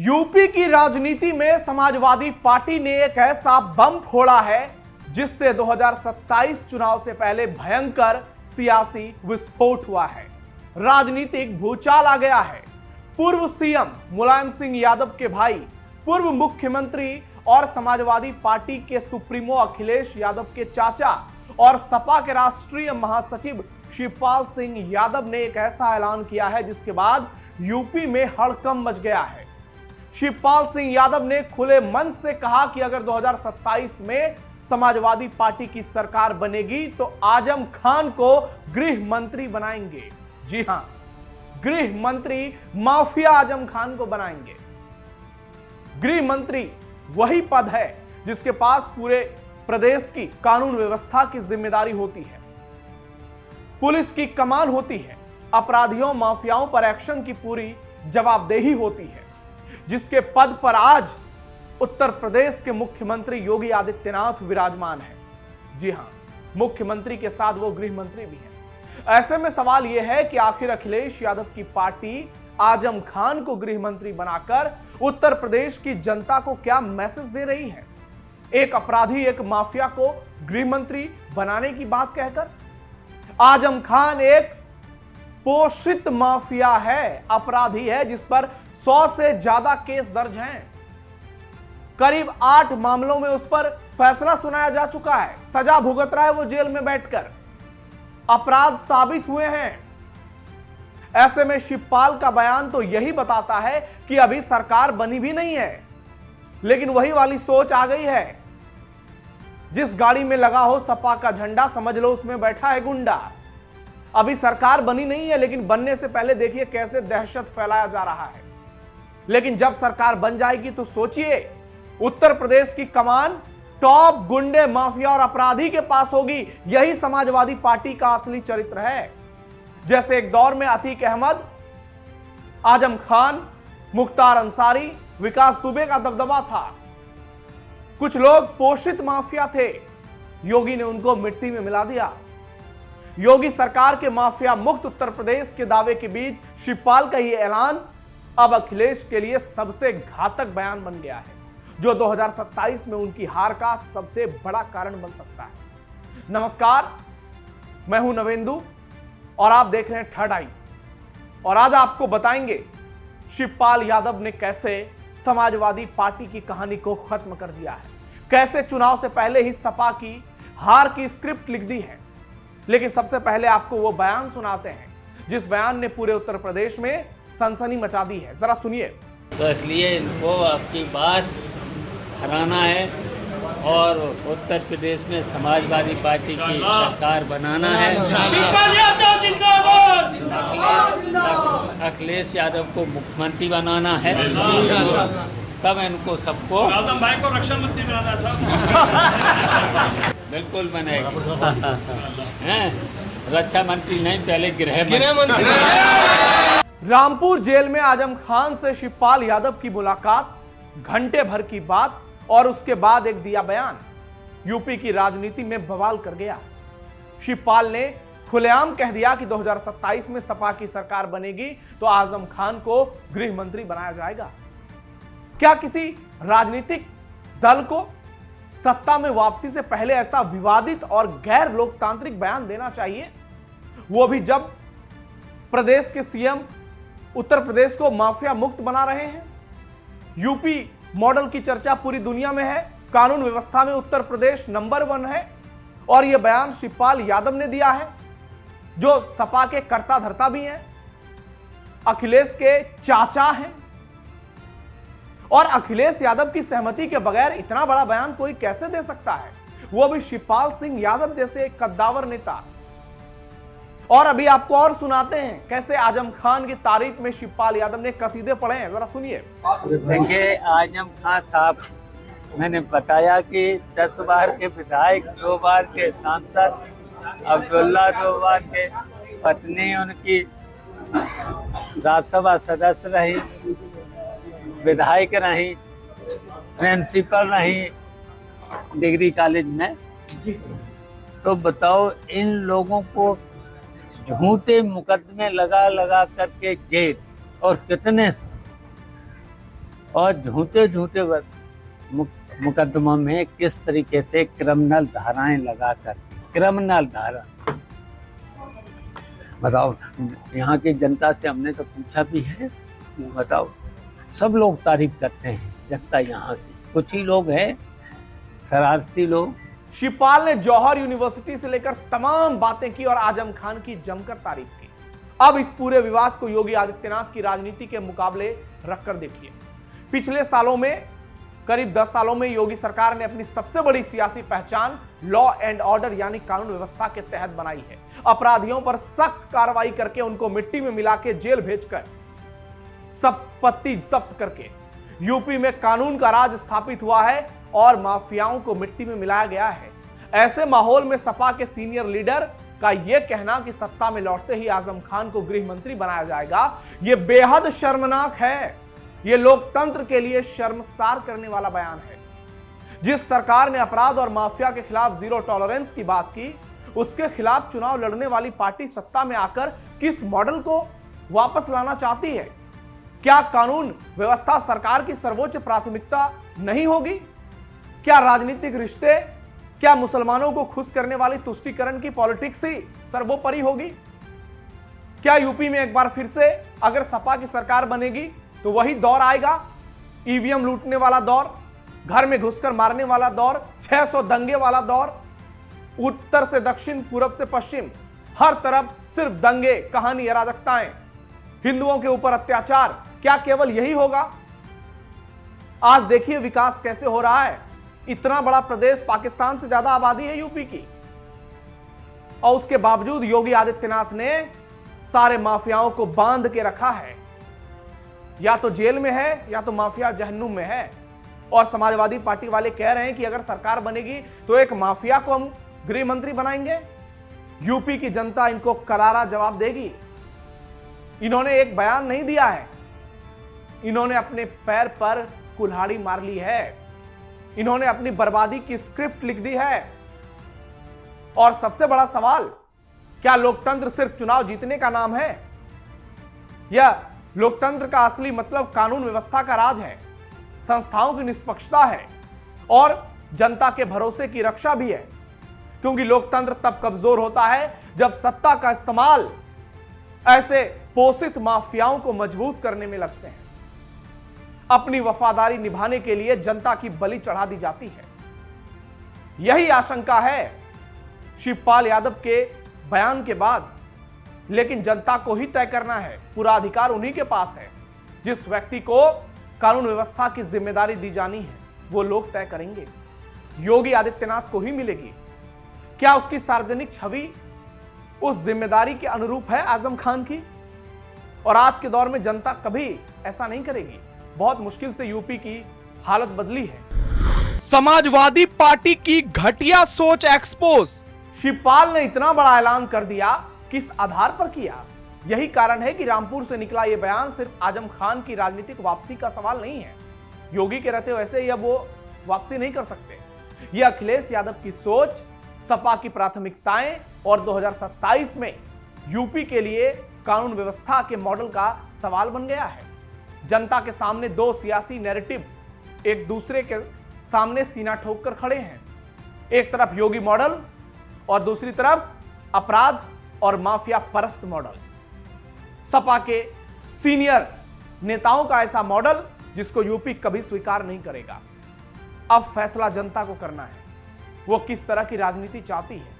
UP की राजनीति में समाजवादी पार्टी ने एक ऐसा बम फोड़ा है जिससे 2027 चुनाव से पहले भयंकर सियासी विस्फोट हुआ है। राजनीतिक भूचाल आ गया है। पूर्व सीएम मुलायम सिंह यादव के भाई, पूर्व मुख्यमंत्री और समाजवादी पार्टी के सुप्रीमो अखिलेश यादव के चाचा और सपा के राष्ट्रीय महासचिव शिवपाल सिंह यादव ने एक ऐसा ऐलान किया है जिसके बाद यूपी में हड़कंप मच गया है। शिवपाल सिंह यादव ने खुले मन से कहा कि अगर 2027 में समाजवादी पार्टी की सरकार बनेगी तो आजम खान को गृह मंत्री बनाएंगे। जी हां, गृह मंत्री माफिया आजम खान को बनाएंगे। गृह मंत्री वही पद है जिसके पास पूरे प्रदेश की कानून व्यवस्था की जिम्मेदारी होती है, पुलिस की कमान होती है, अपराधियों माफियाओं पर एक्शन की पूरी जवाबदेही होती है, जिसके पद पर आज उत्तर प्रदेश के मुख्यमंत्री योगी आदित्यनाथ विराजमान है। जी हां, मुख्यमंत्री के साथ वो गृह मंत्री भी हैं। ऐसे में सवाल यह है कि आखिर अखिलेश यादव की पार्टी आजम खान को गृह मंत्री बनाकर उत्तर प्रदेश की जनता को क्या मैसेज दे रही है? एक अपराधी, एक माफिया को गृह मंत्री बनाने की बात कहकर। आजम खान एक पोषित माफिया है, अपराधी है जिस पर 100 से ज्यादा केस दर्ज हैं। करीब 8 मामलों में उस पर फैसला सुनाया जा चुका है, सजा भुगत रहा है वो जेल में बैठकर, अपराध साबित हुए हैं। ऐसे में शिवपाल का बयान तो यही बताता है कि अभी सरकार बनी भी नहीं है, लेकिन वही वाली सोच आ गई है। जिस गाड़ी में लगा हो सपा का झंडा, समझ लो उसमें बैठा है गुंडा। अभी सरकार बनी नहीं है, लेकिन बनने से पहले देखिए कैसे दहशत फैलाया जा रहा है। लेकिन जब सरकार बन जाएगी तो सोचिए, उत्तर प्रदेश की कमान टॉप गुंडे, माफिया और अपराधी के पास होगी। यही समाजवादी पार्टी का असली चरित्र है। जैसे एक दौर में अतीक अहमद, आजम खान, मुख्तार अंसारी, विकास दुबे का दबदबा था। कुछ लोग पोषित माफिया थे, योगी ने उनको मिट्टी में मिला दिया। योगी सरकार के माफिया मुक्त उत्तर प्रदेश के दावे के बीच शिवपाल का ये ऐलान अब अखिलेश के लिए सबसे घातक बयान बन गया है, जो 2027 में उनकी हार का सबसे बड़ा कारण बन सकता है। नमस्कार, मैं हूं नवेंदु और आप देख रहे हैं थर्ड आई। और आज आपको बताएंगे शिवपाल यादव ने कैसे समाजवादी पार्टी की कहानी को खत्म कर दिया है, कैसे चुनाव से पहले ही सपा की हार की स्क्रिप्ट लिख दी है। लेकिन सबसे पहले आपको वो बयान सुनाते हैं जिस बयान ने पूरे उत्तर प्रदेश में सनसनी मचा दी है। जरा सुनिए। तो इसलिए इनको आपकी बात हराना है और उत्तर प्रदेश में समाजवादी पार्टी की सरकार बनाना है। अखिलेश यादव को मुख्यमंत्री बनाना है, तब इनको सबको आजम भाई को रक्षा मंत्री बनाना है। बिल्कुल बनेगा। रक्षा मंत्री नहीं, पहले गृह मंत्री। रामपुर जेल में आजम खान से शिवपाल यादव की मुलाकात, घंटे भर की बात और उसके बाद एक दिया बयान यूपी की राजनीति में बवाल कर गया। शिवपाल ने खुलेआम कह दिया कि 2027 में सपा की सरकार बनेगी तो आजम खान को गृह मंत्री बनाया जाएगा। क्या किसी राजनीतिक दल को सत्ता में वापसी से पहले ऐसा विवादित और गैर लोकतांत्रिक बयान देना चाहिए, वो भी जब प्रदेश के सीएम उत्तर प्रदेश को माफिया मुक्त बना रहे हैं? यूपी मॉडल की चर्चा पूरी दुनिया में है, कानून व्यवस्था में उत्तर प्रदेश नंबर 1 है और यह बयान शिवपाल यादव ने दिया है, जो सपा के कर्ता धर्ता भी हैं, अखिलेश के चाचा हैं। और अखिलेश यादव की सहमति के बगैर इतना बड़ा बयान कोई कैसे दे सकता है, वो भी शिवपाल सिंह यादव जैसे एक कद्दावर नेता। और अभी आपको और सुनाते हैं कैसे आजम खान की तारीफ में शिवपाल यादव ने कसीदे पढ़े हैं। जरा सुनिए। देखिए, आजम खान साहब, मैंने बताया कि 10 बार के विधायक, 2 बार के सांसद, अब्दुल्ला 2 बार के पत्नी उनकी राज्यसभा सदस्य रही, विधायक रही, प्रिंसिपल रही डिग्री कॉलेज में। तो बताओ, इन लोगों को झूठे मुकदमे लगा लगा करके जेल, और कितने और झूठे झूठे मुकदमों में किस तरीके से क्रिमिनल धाराएं लगाकर, क्रिमिनल धारा, बताओ। यहाँ की जनता से हमने तो पूछा भी है, बताओ। सब लोग तारीफ करते हैं जनता यहाँ की, कुछ ही लोग हैं शरारती लोग। शिवपाल ने जौहर यूनिवर्सिटी से लेकर तमाम बातें की और आजम खान की जमकर तारीफ की। अब इस पूरे विवाद को योगी आदित्यनाथ की राजनीति के मुकाबले रखकर देखिए। पिछले सालों में, करीब 10 सालों में योगी सरकार ने अपनी सबसे बड़ी सियासी पहचान लॉ एंड ऑर्डर यानी कानून व्यवस्था के तहत बनाई है। अपराधियों पर सख्त कार्रवाई करके उनको मिट्टी में मिला के जेल भेजकर संपत्ति जब्त करके यूपी में कानून का राज स्थापित हुआ है और माफियाओं को मिट्टी में मिलाया गया है। ऐसे माहौल में सपा के सीनियर लीडर का यह कहना कि सत्ता में लौटते ही आजम खान को गृह मंत्री बनाया जाएगा, यह बेहद शर्मनाक है। यह लोकतंत्र के लिए शर्मसार करने वाला बयान है। जिस सरकार ने अपराध और माफिया के खिलाफ जीरो टॉलरेंस की बात की, उसके खिलाफ चुनाव लड़ने वाली पार्टी सत्ता में आकर किस मॉडल को वापस लाना चाहती है? क्या कानून व्यवस्था सरकार की सर्वोच्च प्राथमिकता नहीं होगी? क्या राजनीतिक रिश्ते, क्या मुसलमानों को खुश करने वाली तुष्टीकरण की पॉलिटिक्स ही सर्वोपरि होगी? क्या यूपी में एक बार फिर से अगर सपा की सरकार बनेगी तो वही दौर आएगा? ईवीएम लूटने वाला दौर, घर में घुसकर मारने वाला दौर, 600 दंगे वाला दौर, उत्तर से दक्षिण, पूरब से पश्चिम, हर तरफ सिर्फ दंगे, कहानी, अराजकताएं, हिंदुओं के ऊपर अत्याचार। क्या केवल यही होगा? आज देखिए विकास कैसे हो रहा है। इतना बड़ा प्रदेश, पाकिस्तान से ज्यादा आबादी है यूपी की, और उसके बावजूद योगी आदित्यनाथ ने सारे माफियाओं को बांध के रखा है। या तो जेल में है या तो माफिया जहन्नुम में है। और समाजवादी पार्टी वाले कह रहे हैं कि अगर सरकार बनेगी तो एक माफिया को हम गृह मंत्री बनाएंगे। यूपी की जनता इनको करारा जवाब देगी। इन्होंने एक बयान नहीं दिया है, इन्होंने अपने पैर पर कुल्हाड़ी मार ली है। इन्होंने अपनी बर्बादी की स्क्रिप्ट लिख दी है। और सबसे बड़ा सवाल, क्या लोकतंत्र सिर्फ चुनाव जीतने का नाम है? या लोकतंत्र का असली मतलब कानून व्यवस्था का राज है, संस्थाओं की निष्पक्षता है और जनता के भरोसे की रक्षा भी है? क्योंकि लोकतंत्र तब कमजोर होता है जब सत्ता का इस्तेमाल ऐसे पोषित माफियाओं को मजबूत करने में लगते हैं। अपनी वफादारी निभाने के लिए जनता की बलि चढ़ा दी जाती है। यही आशंका है शिवपाल यादव के बयान के बाद। लेकिन जनता को ही तय करना है, पूरा अधिकार उन्हीं के पास है। जिस व्यक्ति को कानून व्यवस्था की जिम्मेदारी दी जानी है वो लोग तय करेंगे, योगी आदित्यनाथ को ही मिलेगी। क्या उसकी सार्वजनिक छवि उस जिम्मेदारी के अनुरूप है आजम खान की? और आज के दौर में जनता कभी ऐसा नहीं करेगी। बहुत मुश्किल से यूपी की हालत बदली है। समाजवादी पार्टी की घटिया सोच एक्सपोज। शिवपाल ने इतना बड़ा ऐलान कर दिया, किस आधार पर किया? यही कारण है कि रामपुर से निकला यह बयान सिर्फ आजम खान की राजनीतिक वापसी का सवाल नहीं है। योगी के रहते हुए ऐसे ही अब वो वापसी नहीं कर सकते। यह अखिलेश यादव की सोच, सपा की प्राथमिकताएं और 2027 में यूपी के लिए कानून व्यवस्था के मॉडल का सवाल बन गया है। जनता के सामने दो सियासी नैरेटिव एक दूसरे के सामने सीना ठोक कर खड़े हैं। एक तरफ योगी मॉडल और दूसरी तरफ अपराध और माफिया परस्त मॉडल। सपा के सीनियर नेताओं का ऐसा मॉडल जिसको यूपी कभी स्वीकार नहीं करेगा। अब फैसला जनता को करना है, वो किस तरह की राजनीति चाहती है।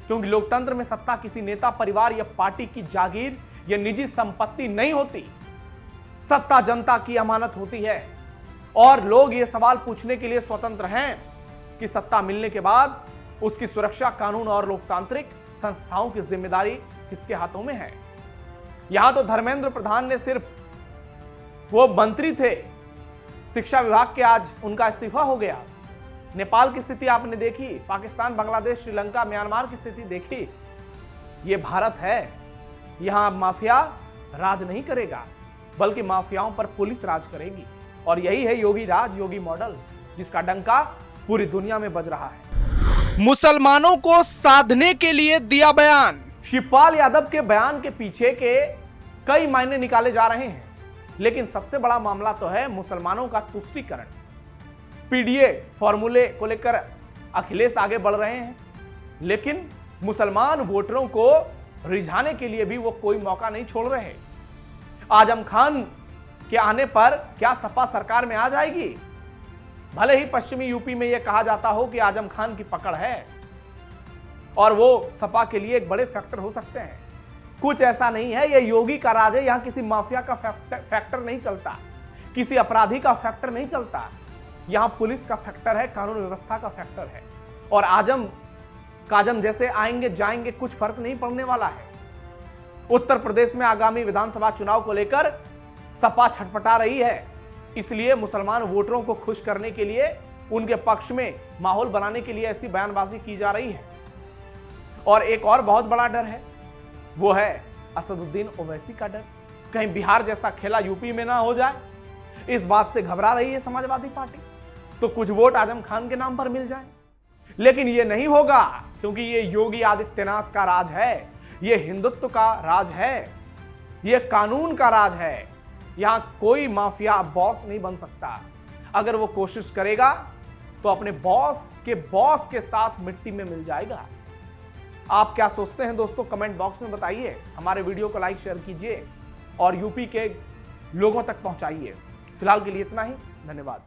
क्योंकि लोकतंत्र में सत्ता किसी नेता, परिवार या पार्टी की जागीर या निजी संपत्ति नहीं होती। सत्ता जनता की अमानत होती है और लोग ये सवाल पूछने के लिए स्वतंत्र हैं कि सत्ता मिलने के बाद उसकी सुरक्षा कानून और लोकतांत्रिक संस्थाओं की जिम्मेदारी किसके हाथों में है। यहां तो धर्मेंद्र प्रधान ने सिर्फ, वो मंत्री थे शिक्षा विभाग के, आज उनका इस्तीफा हो गया। नेपाल की स्थिति आपने देखी, पाकिस्तान, बांग्लादेश, श्रीलंका, म्यांमार की स्थिति देखी। ये भारत है, यहां माफिया राज नहीं करेगा बल्कि माफियाओं पर पुलिस राज करेगी। और यही है योगी राज, योगी मॉडल, जिसका डंका पूरी दुनिया में बज रहा है। मुसलमानों को साधने के लिए दिया बयान। शिवपाल यादव के बयान के पीछे के कई मायने निकाले जा रहे हैं। लेकिन सबसे बड़ा मामला तो है मुसलमानों का तुष्टीकरण। पीडीए फॉर्मूले को लेकर अखिलेश आगे बढ़ रहे हैं, लेकिन मुसलमान वोटरों को रिझाने के लिए भी वो कोई मौका नहीं छोड़ रहे। आजम खान के आने पर क्या सपा सरकार में आ जाएगी? भले ही पश्चिमी यूपी में यह कहा जाता हो कि आजम खान की पकड़ है और वो सपा के लिए एक बड़े फैक्टर हो सकते हैं, कुछ ऐसा नहीं है। यह योगी का राज है। यहां किसी माफिया का फैक्टर नहीं चलता, किसी अपराधी का फैक्टर नहीं चलता। यहां पुलिस का फैक्टर है, कानून व्यवस्था का फैक्टर है। और आजम काजम जैसे आएंगे जाएंगे, कुछ फर्क नहीं पड़ने वाला है। उत्तर प्रदेश में आगामी विधानसभा चुनाव को लेकर सपा छटपटा रही है, इसलिए मुसलमान वोटरों को खुश करने के लिए, उनके पक्ष में माहौल बनाने के लिए ऐसी बयानबाजी की जा रही है। और एक और बहुत बड़ा डर है, वो है असदुद्दीन ओवैसी का डर। कहीं बिहार जैसा खेला यूपी में ना हो जाए, इस बात से घबरा रही है समाजवादी पार्टी, तो कुछ वोट आजम खान के नाम पर मिल जाए। लेकिन यह नहीं होगा, क्योंकि यह योगी आदित्यनाथ का राज है, यह हिंदुत्व का राज है, यह कानून का राज है। यहां कोई माफिया बॉस नहीं बन सकता। अगर वो कोशिश करेगा तो अपने बॉस के साथ मिट्टी में मिल जाएगा। आप क्या सोचते हैं दोस्तों, कमेंट बॉक्स में बताइए। हमारे वीडियो को लाइक शेयर कीजिए और यूपी के लोगों तक पहुंचाइए। फिलहाल के लिए इतना ही, धन्यवाद।